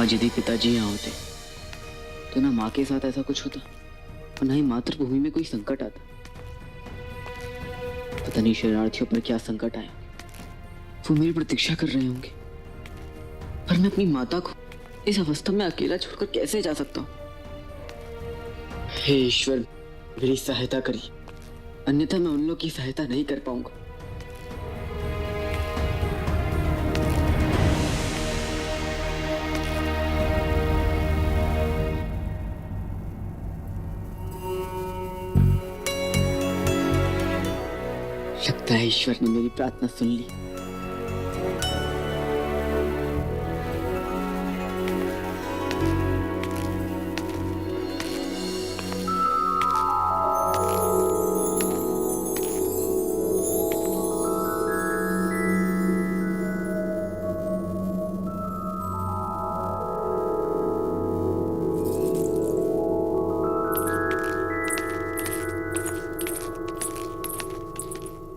आज यदि पिताजी यहाँ होते तो ना माँ के साथ ऐसा कुछ होता और ना ही मातृभूमि में कोई संकट आता। पता नहीं शरणार्थियों पर क्या संकट आया, वो मेरी प्रतीक्षा कर रहे होंगे। पर मैं अपनी माता को इस अवस्था में अकेला छोड़कर कैसे जा सकता हूँ? हे ईश्वर, मेरी सहायता करिए, अन्यथा मैं उन लोगों की सहायता नहीं कर पाऊंगा। लगता है ईश्वर ने मेरी प्रार्थना सुन ली।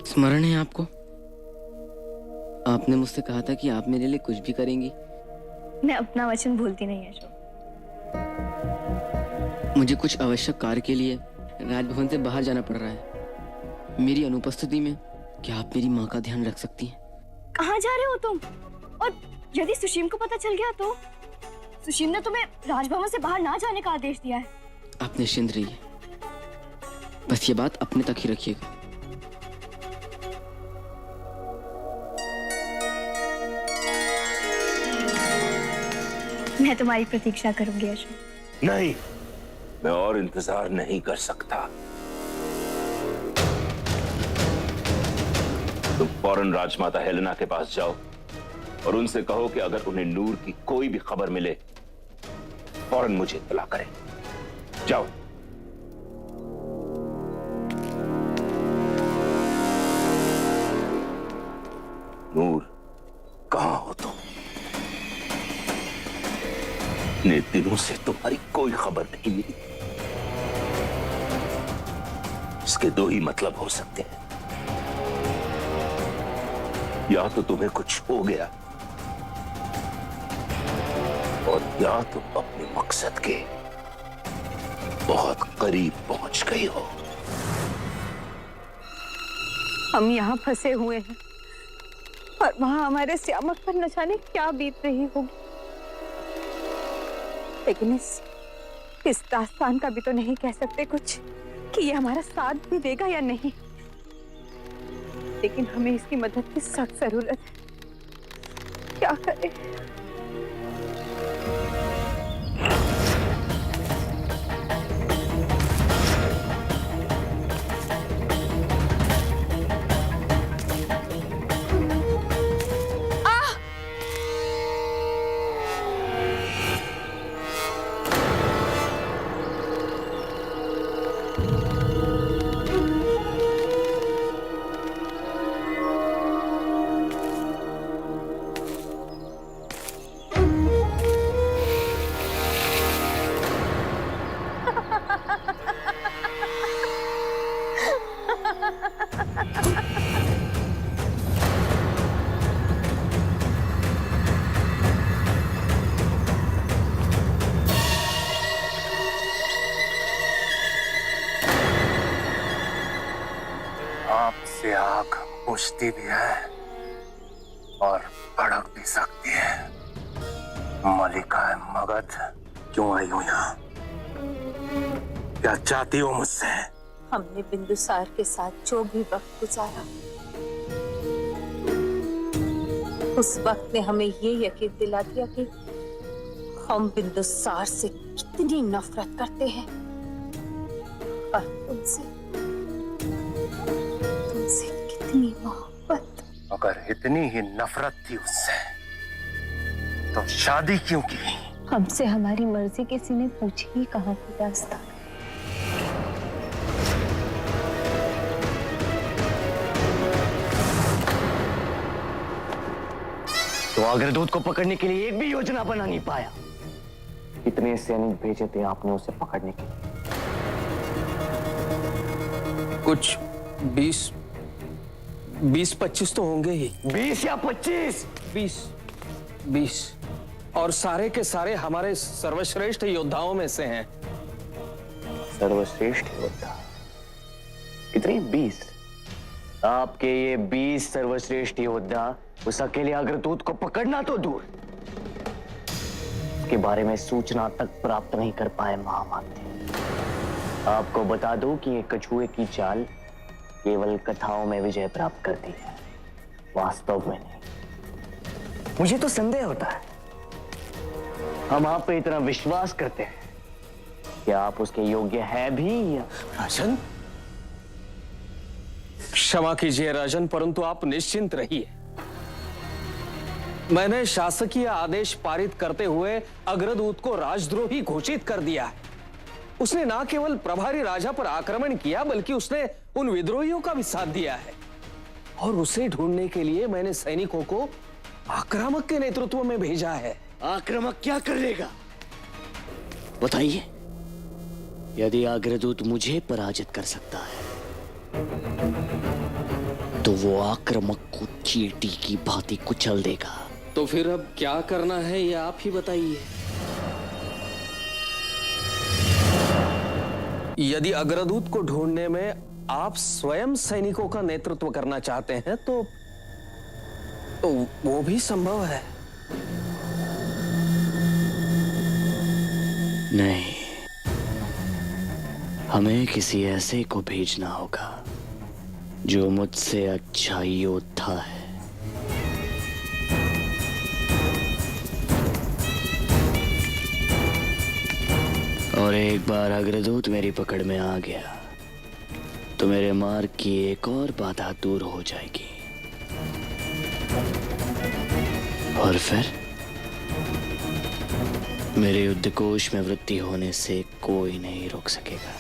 स्मरण है आपको? आपने मुझसे कहा था कि आप मेरे लिए कुछ भी करेंगी। मैं अपना वचन भूलती नहीं अशोक। मुझे कुछ आवश्यक कार्य के लिए राजभवन से बाहर जाना पड़ रहा है। मेरी अनुपस्थिति में क्या आप मेरी माँ का ध्यान रख सकती हैं? कहाँ जा रहे हो तुम? और यदि सुशीम को पता चल गया तो? सुशीम ने तुम्हें राजभवन से बाहर ना जाने का आदेश दिया है। आप निश्चिंत रहिए, बस ये बात अपने तक ही रखिएगा। मैं तुम्हारी प्रतीक्षा करूंगी अशोक। नहीं, मैं और इंतजार नहीं कर सकता। तुम फौरन राजमाता हेलेना के पास जाओ और उनसे कहो कि अगर उन्हें नूर की कोई भी खबर मिले फौरन मुझे इत्तला करें। जाओ। नूर, कहां हो तुम? इतने दिनों से तुम्हारी कोई खबर नहीं मिली। इसके दो ही मतलब हो सकते हैं, या तो तुम्हें कुछ हो गया और या तुम अपने मकसद के बहुत करीब पहुंच गई हो। हम यहाँ फंसे हुए हैं और वहां हमारे श्यामक पर न जाने क्या बीत रही होगी। लेकिन इस दास्तान का भी तो नहीं कह सकते कुछ कि ये हमारा साथ भी देगा या नहीं। लेकिन हमें इसकी मदद की सख्त जरूरत है। क्या करें? आपसे आग बुझती भी है और भड़क भी सकती है। मलिका मगध क्यों आई हो यहाँ? क्या चाहती हो मुझसे? हमने बिंदुसार के साथ जो भी वक्त गुजारा, उस वक्त ने हमें ये यकीन दिला दिया कि हम बिंदुसार से कितनी नफरत करते हैं और तुमसे कितनी मोहब्बत। अगर इतनी ही नफरत थी उससे तो शादी क्यों की? हमसे हमारी मर्जी किसी ने पूछी ही कहाँ थी दास्तान। तो अग्रदूत को पकड़ने के लिए एक भी योजना बना नहीं पाया। कितने सैनिक भेजे थे आपने उसे पकड़ने के लिए? कुछ 20-25 तो होंगे ही। 20 या 25? 20। और सारे के सारे हमारे सर्वश्रेष्ठ योद्धाओं में से हैं। सर्वश्रेष्ठ योद्धा? कितने? 20? आपके ये 20 सर्वश्रेष्ठ योद्धा उस अकेले अग्रदूत को पकड़ना तो दूर, उसके बारे में सूचना तक प्राप्त नहीं कर पाए महामाते। आपको बता दूं कि ये कछुए की चाल केवल कथाओं में विजय प्राप्त करती है, वास्तव में नहीं। मुझे तो संदेह होता है, हम आप पे इतना विश्वास करते हैं कि आप उसके योग्य है भी या? राजन, क्षमा कीजिए राजन, परंतु आप निश्चिंत रहिए। मैंने शासकीय आदेश पारित करते हुए अग्रदूत को राजद्रोही घोषित कर दिया है। उसने ना केवल प्रभारी राजा पर आक्रमण किया, बल्कि उसने उन विद्रोहियों का भी साथ दिया है। और उसे ढूंढने के लिए मैंने सैनिकों को आक्रामक के नेतृत्व में भेजा है। आक्रामक क्या कर लेगा बताइए? यदि अग्रदूत मुझे पराजित कर सकता है तो वो आक्रामक को चींटी की भांति कुचल देगा। तो फिर अब क्या करना है ये आप ही बताइए। यदि अग्रदूत को ढूंढने में आप स्वयं सैनिकों का नेतृत्व करना चाहते हैं तो वो भी संभव है। नहीं, हमें किसी ऐसे को भेजना होगा जो मुझसे अच्छा योद्धा है। और एक बार अग्रदूत मेरी पकड़ में आ गया तो मेरे मार्ग की एक और बाधा दूर हो जाएगी, और फिर मेरे युद्धकोश में वृद्धि होने से कोई नहीं रोक सकेगा।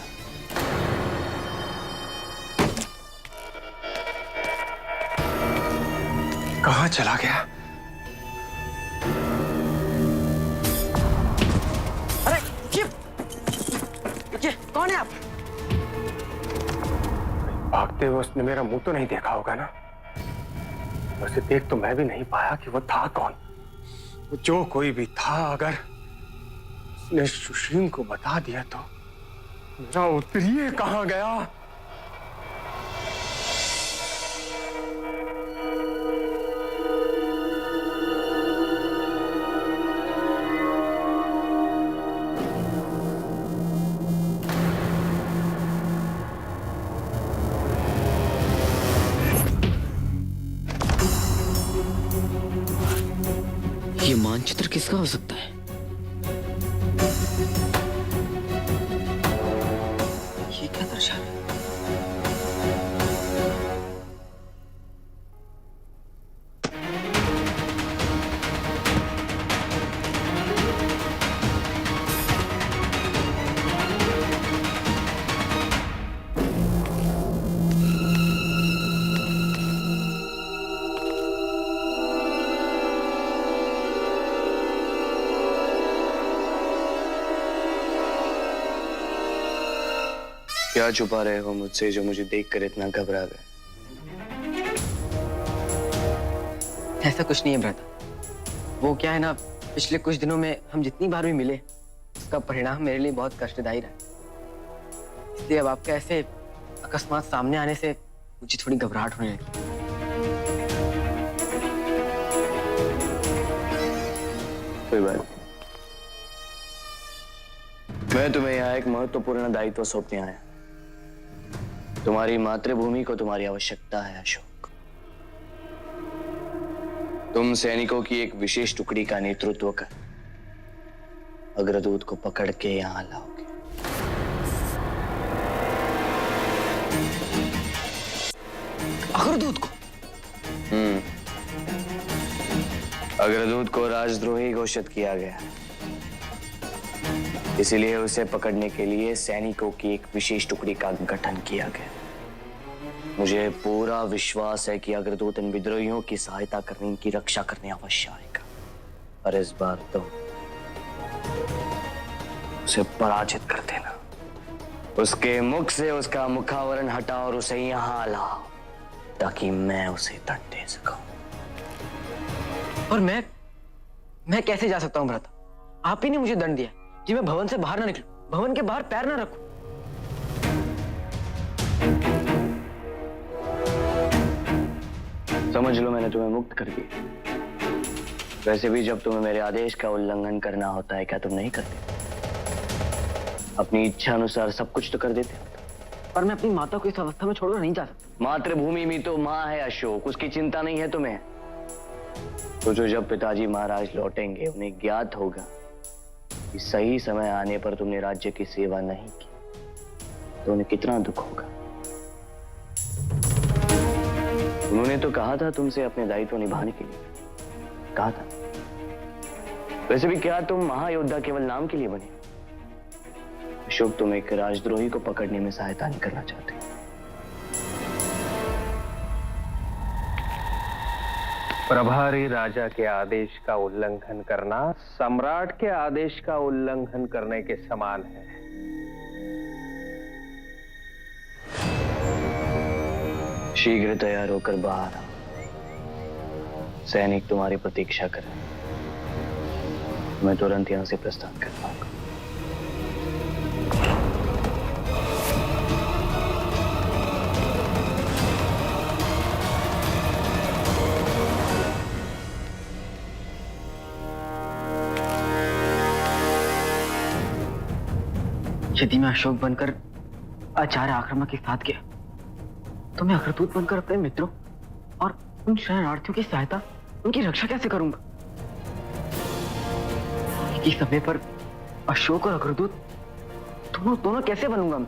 कहाँ चला गया? अरे ये कौन है आप? भागते हुए उसने मेरा मुंह तो नहीं देखा होगा ना? वैसे देख तो मैं भी नहीं पाया कि वो था कौन। वो जो कोई भी था, अगर उसने सुशील को बता दिया तो मेरा उत्तरीय कहाँ गया? ये मानचित्र किसका हो सकता है? ये क्या दर्शा रहा है? क्या छुपा रहे हो मुझसे जो मुझे देखकर इतना घबरा गए? ऐसा कुछ नहीं है ब्रदर। वो क्या है ना, पिछले कुछ दिनों में हम जितनी बार भी मिले उसका परिणाम मेरे लिए बहुत कष्टदायी रहा। इसलिए अब आपके ऐसे अकस्मात सामने आने से मुझे थोड़ी घबराहट होने लगी। कोई बात नहीं, मैं तुम्हें यहाँ एक महत्वपूर्ण दायित्व सौंपने आया। तुम्हारी मातृभूमि को तुम्हारी आवश्यकता है अशोक। तुम सैनिकों की एक विशेष टुकड़ी का नेतृत्व कर अग्रदूत को पकड़ के यहां लाओगे। अग्रदूत को? अग्रदूत को राजद्रोही घोषित किया गया, इसीलिए उसे पकड़ने के लिए सैनिकों की एक विशेष टुकड़ी का गठन किया गया। मुझे पूरा विश्वास है कि अग्रदूत इन विद्रोहियों की सहायता करने, इनकी रक्षा करने अवश्य आएगा। और इस बार तो उसे पराजित कर देना। उसके मुख से उसका मुखावरण हटा और उसे यहां लाओ ताकि मैं उसे दंड दे सकूं। और मैं कैसे जा सकता हूँ भ्राता? आप ही ने मुझे दंड दिया कि मैं भवन से बाहर ना निकलूं, भवन के बाहर पैर ना रखूं। समझ लो मैंने तुम्हें मुक्त कर दिया। वैसे भी जब तुम्हें मेरे आदेश का उल्लंघन करना होता है, क्या तुम नहीं करते? अपनी इच्छा अनुसार सब कुछ तो कर देते हो। पर मैं अपनी माता को इस अवस्था में छोड़कर नहीं जा सकता। मातृभूमि में तो माँ है अशोक, उसकी चिंता नहीं है तुम्हें। तो जो जब पिताजी महाराज लौटेंगे उन्हें ज्ञात होगा कि सही समय आने पर तुमने राज्य की सेवा नहीं की, तो उन्हें कितना दुख होगा। उन्होंने तो कहा था तुमसे अपने दायित्व निभाने के लिए, कहा था। वैसे भी क्या तुम महायोद्धा केवल नाम के लिए बने? अशोक, तुम एक राजद्रोही को पकड़ने में सहायता नहीं करना चाहते। प्रभारी राजा के आदेश का उल्लंघन करना सम्राट के आदेश का उल्लंघन करने के समान है। शीघ्र तैयार होकर बाहर आओ। सैनिक तुम्हारी प्रतीक्षा कर रहे हैं। मैं तुरंत यहां से प्रस्थान कर पाऊंगा। यदि मैं अशोक बनकर आचार्य आक्रमण के साथ गया तो मैं अग्रदूत बनकर अपने मित्रों और उन शरणार्थियों की सहायता, उनकी रक्षा कैसे करूंगा? एक ही समय पर अशोक और अग्रदूत दोनों कैसे बनूंगा मैं?